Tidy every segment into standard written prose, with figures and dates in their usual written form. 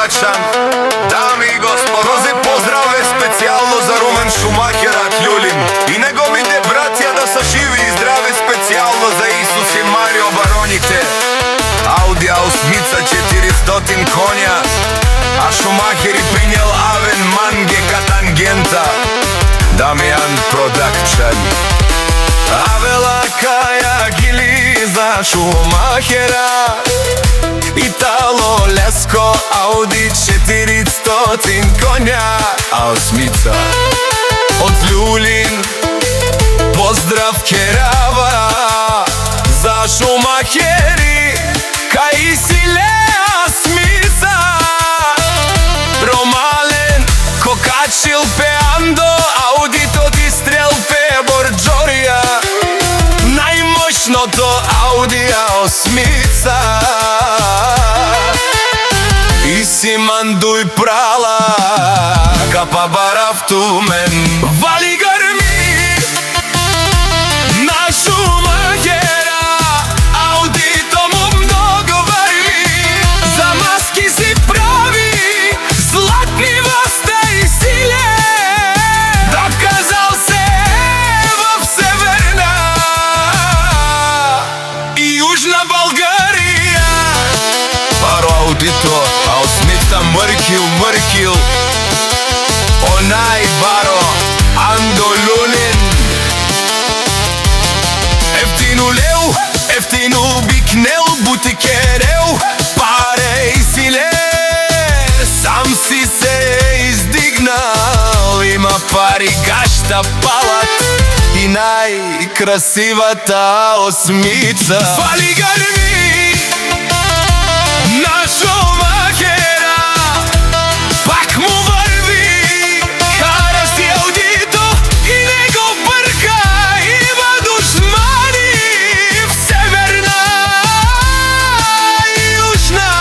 Качан. Дами и господа, този поздрав е специјално за Румен Шумахерат Љулин и неговите братја да са живи и здрави, специјално за Исус и Марио Бароните. Ауди A8 400 конја, а Шумахери прињел Авен Манге Катангента. Дамјан Продакшн. Авела Каја Гили за Шумахера, Итало Леско Ауди 400 конја, A8 од Љулин. Поздрав Керава за Шумахери, кај Силеа Смица. Ромален Кокачил Пеандо, Аудито Дистрел Пе Борџорија. Најмощното Ауди A8. И си мандуј прала, капа барафтумен. Вали грми на Шумахера, Аудито му много варви. За маски си прави златни васта и силе. Доказал се в Северна и Јужна Българија. Паро Аудито A8 мркил, онај баро Андо Љулин. Ефтину леу, ефтину бикнел, бутикерел, паре и силе. Сам си се издигнал, има пари, гашта, палат и најкрасивата A8. Фали грми на Шумахера, пак му върви. Кара си Аудито и не го бърка. Има душмани в Северна и Јужна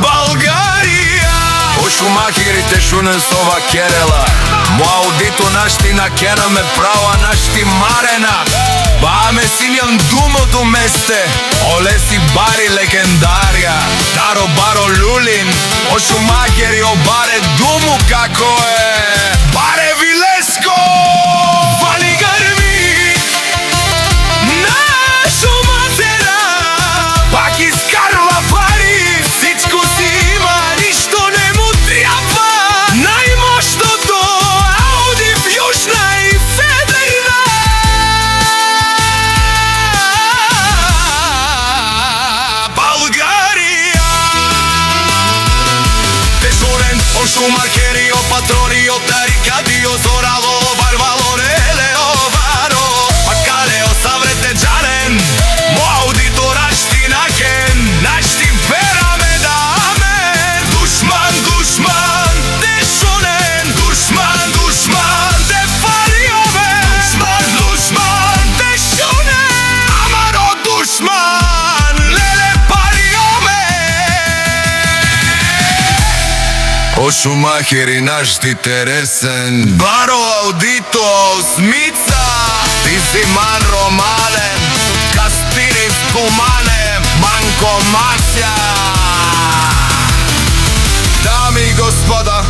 Българија. О Шумахерите шунен сова керела, мо Аудито нашти на кена ме права нашти марена. Баме силјан думото месте, олеси бари легендарија. Таро баро Љулин, о Шумахери о баре думу како е. Баре Вилеско, вали грми на Шумахера, пак изкарва пари. Всичко си има, ништо не му трябва. Најмощното Ауди в Јужна и Северна Българија. Дежурен о Шумахери, о патрони, о тарикади, о зорало, варвало, релео, варо. Макале о саврете джанен, мо Аудито рашти на кен, нашти пераме да амен. Душман, душман, те шунен, душман, душман, те фали овен. Душман, душман, те шунен, амаро душман, леле пари овен. О Шумахери наш ти тересен, баро Аудито A8. Ти си ман Ромален, Каспири в Кумане, Манко Масја. Дами и господа,